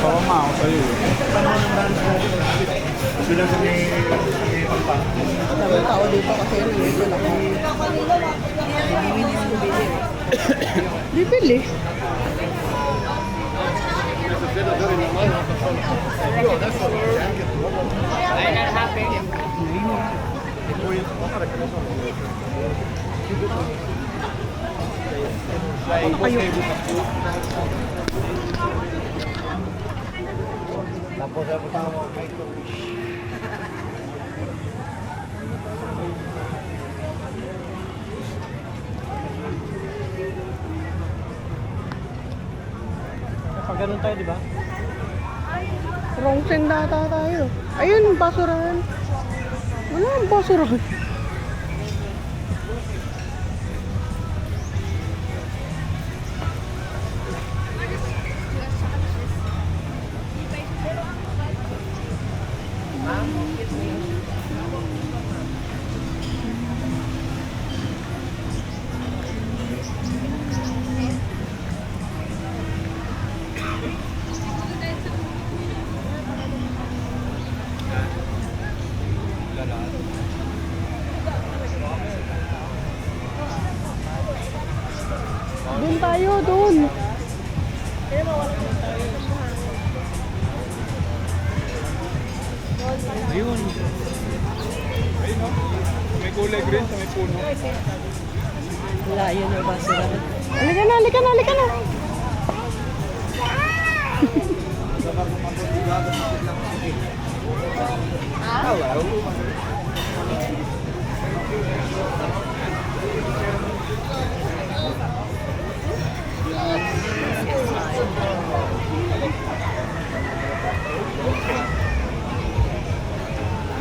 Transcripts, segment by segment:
Pawama ako sa'yo. Doon sa may pampa. Daming tao dito kasi nandito lang ako. Bibili. Tapos ako tawag kay Pag ganun tayo, di ba? Wrong send data tayo. Ayun, basurahan. Wala ang basurahan. Doon tayo, doon. Ayun. Ayun, no? May kulay green sa may puno. Wala, yun yung basurahan. Halika na, halika na, halika na.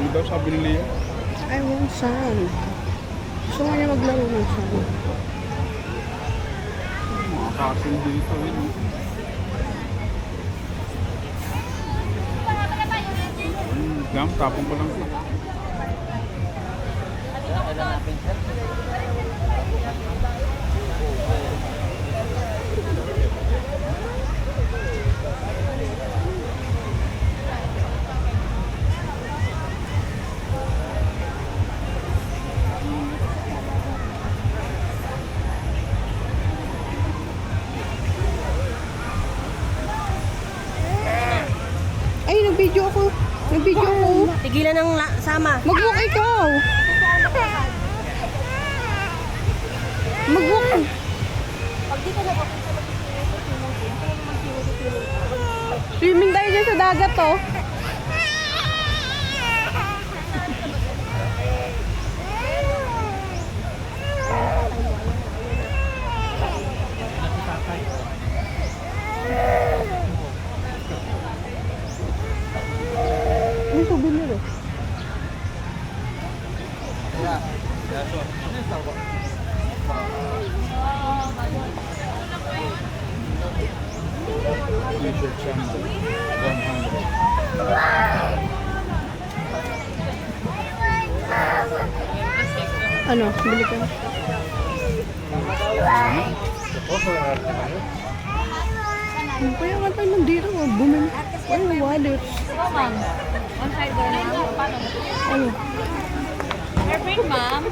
Ano daw sabi ni Leo? I want sand. Gusto nga niya maglaro ng sand. Mga kasil dito. Dam, tapong ko lang. Ay, nag-video ako. Nag-video ako. Tigilan ng sama. Mag-walk ikaw. Mag-walk. Pag dito na ako sa Swimming tayo dyan sa dagat, oh. May souvenir, eh. T-shirt siya. 100. Ano? Bili ka. Kaya nga tayo nandito, oh. Bumili. Ay, wallet. ma'am. On side ba na? Paano? Ano? Airplane, ma'am.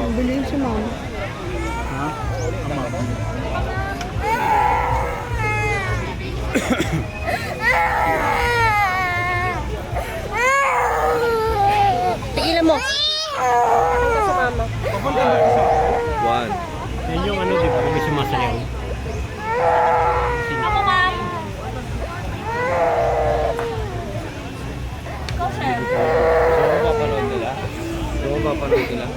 Bili si mama. Ha? Ama. Tigilan mo. Ito sa mama. One. Yan yung ano, di ba? May sumasayaw. Ako, ma'am. Go, sir. So, mapapanood nila? So, mapapanood nila?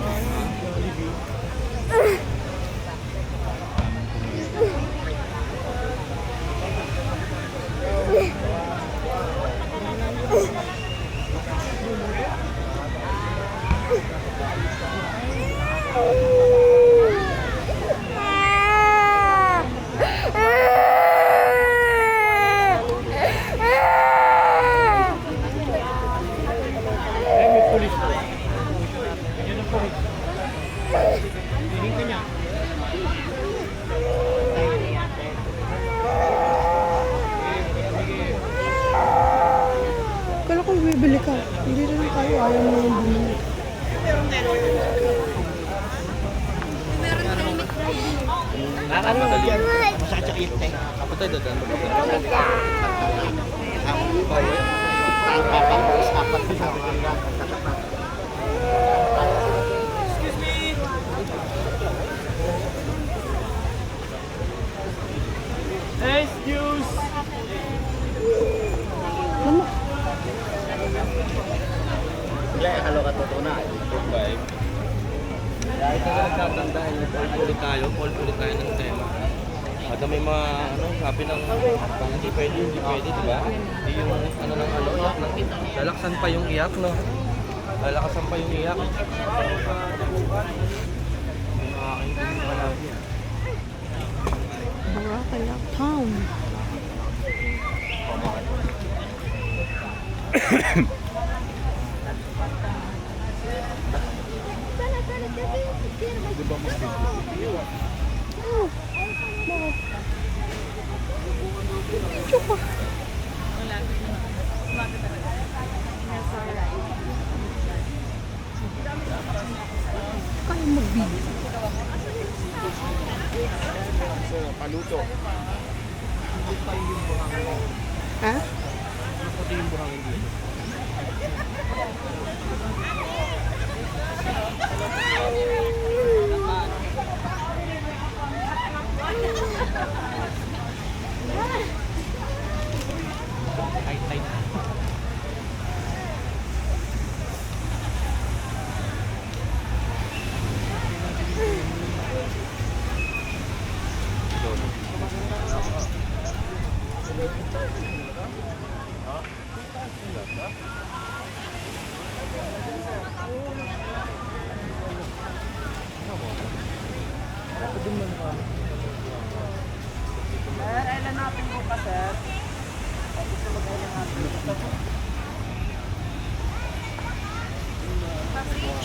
Ano yan? Masakit sa kite. Kapatay, dadan. Apat sa Excuse! halo ka totoo na. Survive. Dahil ka nagtatandaan, ulit tayo ng tema. At may mga, sabi ng, pag hindi pwede, di ba? Hindi yung, iyak ng, lalaksan pa yung iyak, no? Lalakasan pa yung iyak. Nakakaintindihan pa lagi. Boracay Town. Di ba mas Kaya mag-video. paluto. Ha? Pati yung buhangin dito. Ay.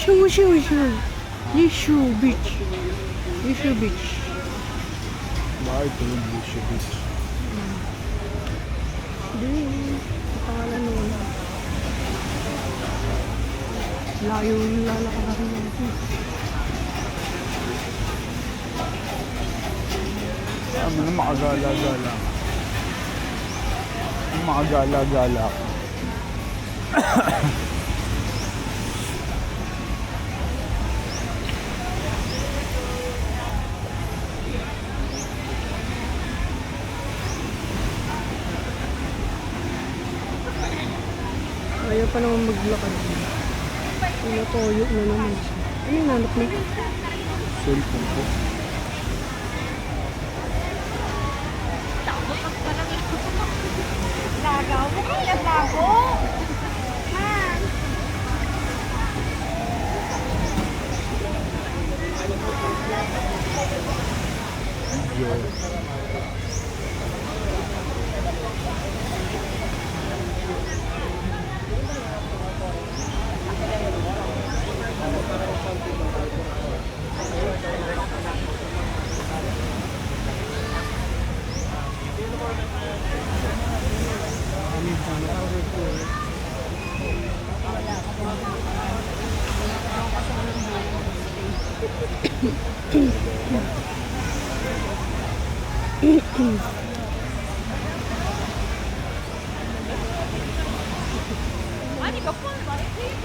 Shoo. Yishu Beach. Yishu Beach. Bakit ito yung Lucio Beach? Hindi. Ang pangalan nun. Layo yung lalakarin natin. Ano na makagala-gala. Makagala-gala. Ayaw pa naman maglakad. Toyo na naman siya. Ano yung nanap mo? Cellphone ko. Lagaw mo kaya bago. Video. 아니 몇 번을 말했지?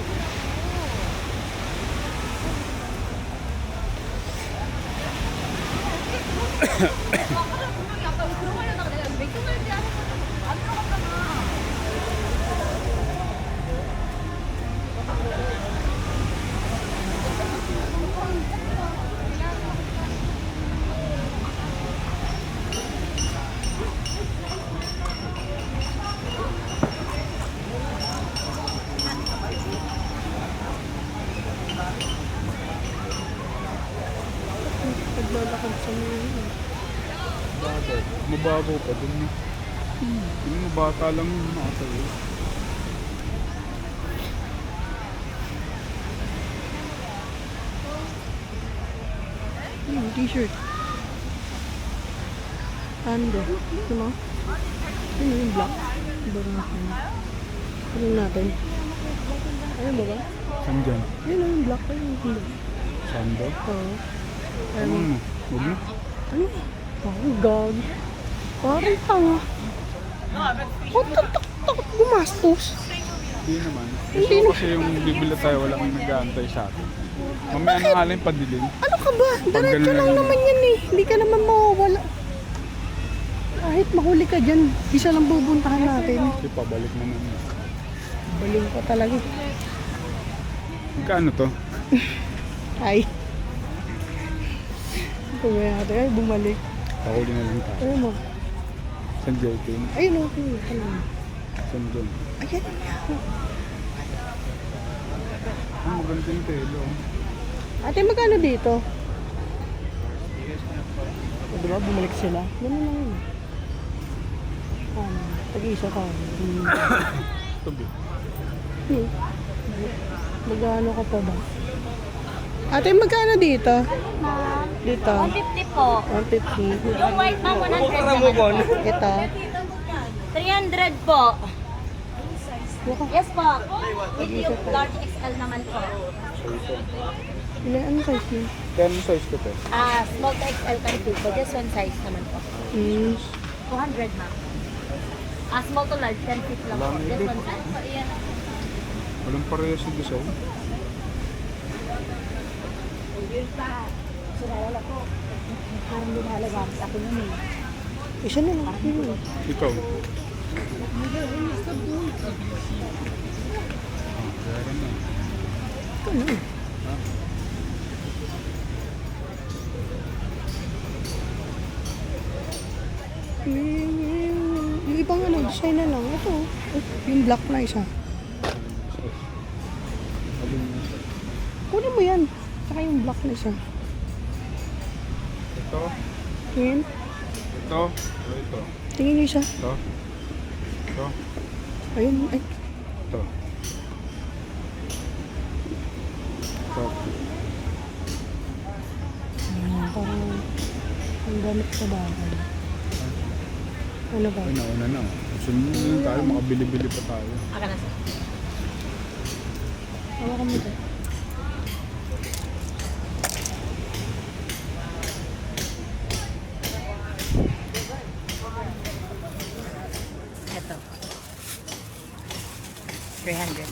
분명히 아까 여기 들어가려다가 내가 맥도날드 안 들어갔잖아. Paglalakad sa mga yun. Bakit? Mababaw pa dun eh. Yung mga bata lang yung nakatayo. T-shirt. Panda. Ito mo? Ano yung black? Barang natin. Ano natin? Ano ba ba? Saan dyan? Yun o, yung black pa yun. Saan daw? Oo. Ano mo? Huwag mo? Ano? Ang gag. Parang tanga. Ba't takot gumastos? Hindi naman. Gusto ko kasi yung bibili tayo, wala kang nag-aantay sa atin. Mamaya na nga lang yung padilim. Ano ka ba? Pag Diretso ganun lang na naman yan eh. Hindi ka naman mawawala. Kahit mahuli ka dyan, isa lang pupuntahan natin. Kasi pabalik naman. Baling ko talaga. Magkano to? Ay. Kumaya natin. Ay, bumalik. Pakuli na lang tayo. Ayun mo. Saan Joytin? Ayun o. Ayun. Saan dyan? Ayan. Ang maganda yung telo. Ate, magkano dito? O, diba, bumalik sila. Ganun lang yun. Tag-isa ka. Tubi. Magkano ka pa ba? Ate, magkano dito? Ma'am, Dito. 150 po. 150. Yung white ma'am, 100 naman po. Ito. 300 po. Yes po. Medium, large XL naman po. Ilan, ano size yun? Kaya ano size ko to? Small to XL kan po. Just one size naman po. 200 ma'am. Small to large, 10 feet lang po. Wala na Just ibig. one size. Walang parehas sa design. Parang lumalagang sa akin yun eh. Isa na lang. Ikaw. Meron na. Ano? Yung ibang ano, design na lang. Ito. Yung black na isa. Alin? Kunin mo yan. Saka yung black na isa. Ito. Yan. Ito. O ito. Tingin yung isa. Ito. Ito. Ayun. Ay. Ito. Ito. Parang ang gamit sa bagay. Ano ba? Ay, nauna na. Sunod na lang tayo. Makabili-bili pa tayo. Aka na sir. Hawakan mo ito. Ito. 300.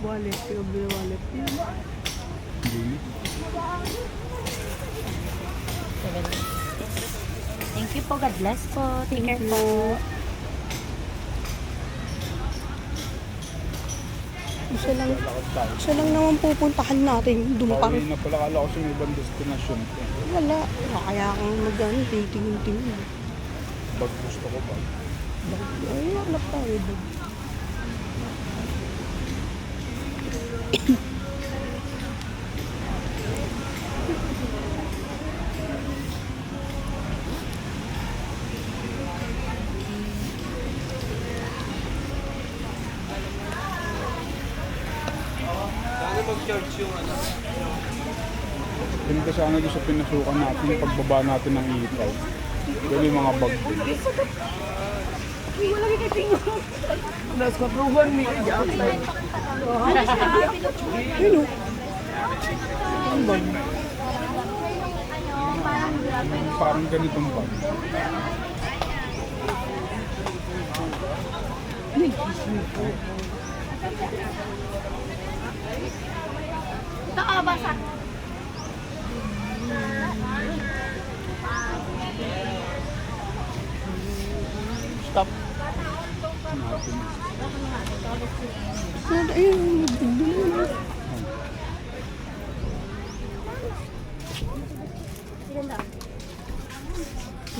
Wallet. Yung wallet. Hindi. Thank you po. God bless po. Take care po. Lakad tayo. Isa lang naman pupuntahan natin. Dumpang. Pauwi na pala. Kala ko sa may ibang destinasyon. Wala. Kaya akong mag-ano, titingin-tingin. Bag gusto ko ba? Ay, hanap tayo doon. Sana mag-charge yung ano. Ganito sana doon sa pinasukan natin, pagbaba natin ng itaw. Doon yung mga bag din. Yun o. Ang bag. Parang ganitong bag. Ito basa. Stop. Natin. Ayun, doon na.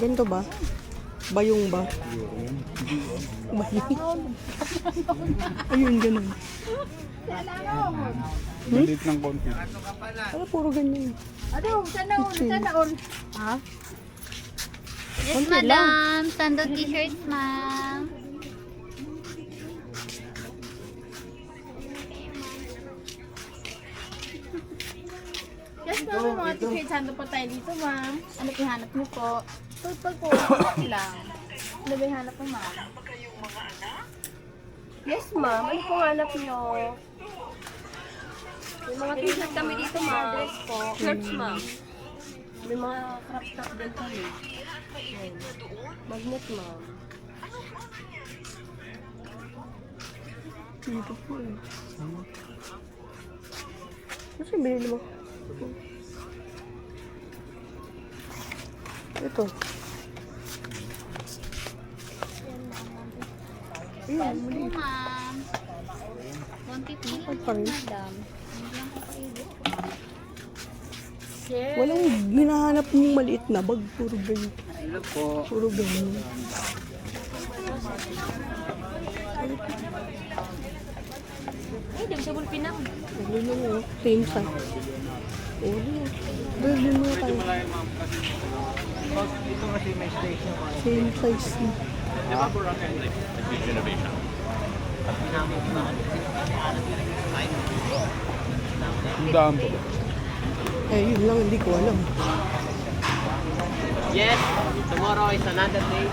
Ganito ba? Bayong ba? Yun. Bayong. Ayun, ganun. Maliit ng konti. Ano, puro ganyan. Ano? Sana all? Sana all? Ha? Konti Yes, madam. Sando t-shirt, ma'am. Yes, ma'am. Mga t-shirt. Sando po tayo dito, ma'am. Ano pihanap mo po? Total po, lang. Ano ba yung hanap mo, ma'am? Yes, ma'am. Ano pong hanap niyo? May mga t-shirt kami dito, ma'am. Dress po. Shirts, ma'am. May mga crop top din kami. Ayan. Magnet, ma'am. Dito po eh. Kasi binili mo. Ito. Ayan, Po, mali. ma'am. 150 Ay, pa rin. madam. Hindi lang po kayo dito. Share. Walang hinahanap mong maliit na bag. Puro ganyan. Hello po. Puro ganyan. Ay, double pinang. Ganyan mo. Same size. Wala. Ganyan mo tayo. Dito kasi may station. Same size na. Huge innovation. Ang daan po. Eh, yun lang. Hindi ko alam. Yes, tomorrow is another day.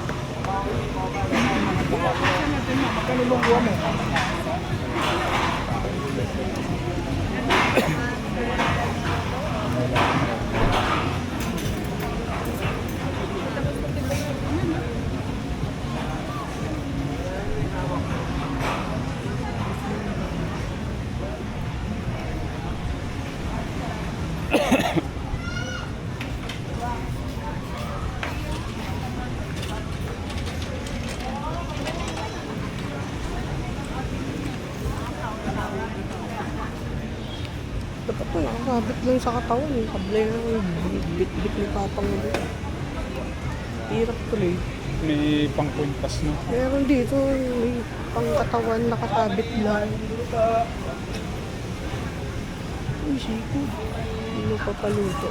Dapat ito, nakakabit lang sa katawan. Yung kable na bit-bit ni Papang. Hirap tuloy. May pangkwintas no. Meron dito, may pangkatawan nakasabit lang. Uy, siko. Hindi mo papaluto.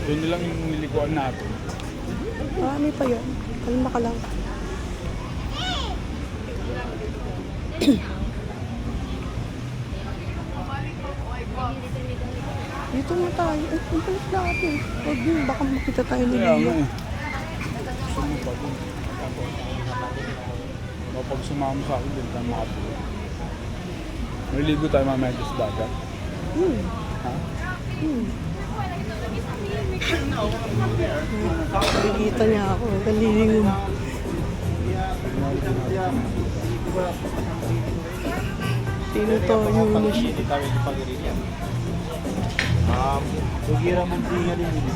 Yun lang yung nilikuan natin. Marami pa yan. Kalma ka lang. Dito na tayo. Eh, ang balik natin. Huwag yun, baka makita tayo ni Kaya Leo. nga eh. Sumubad yun. Kapag sumama sa akin, din tayo makabuo. Naligo tayo mamaya sa dagat. Ha? Nakikita niya ako. Kalilingon. Sino to? Yung Hindi tayo di pag-iriya. Sugira mong tingin rin.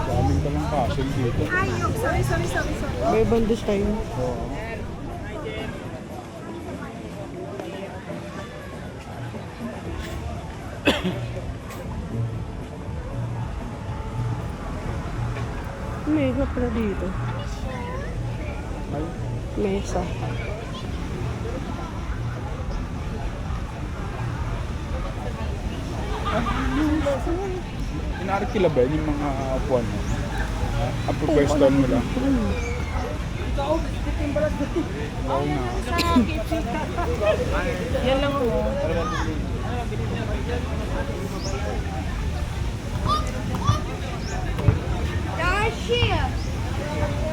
Daming palang castle dito. may ibang design. Oo. May na pala dito. Ay, Mesa. inaari kila ba yun yung mga upuan mo? Ang pupwestuhan mo lang. Oo na. Yan lang ako.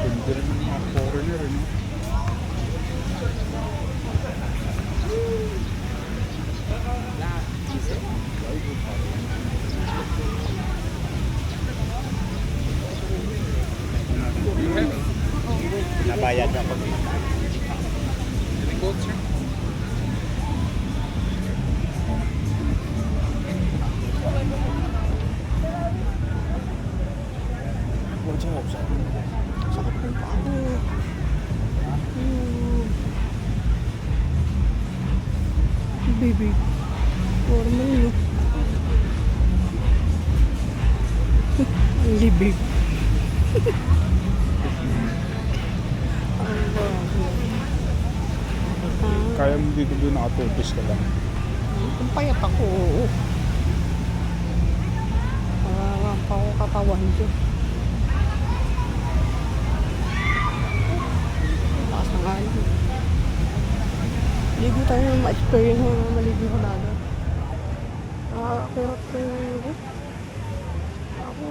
Ganda rin ng mga foreigner, no? Nabayad na pag Sakit ng paa ko. Baby. Normal no. Ang libig. Ang bago. Kaya mo dito doon nakatupis ka lang. Ang payat ako. Oo. Pararampa ko katawan ko. Taas na nga yun. ma-experience mo na maligo sa dagat. Nakakakirap ko yung ako.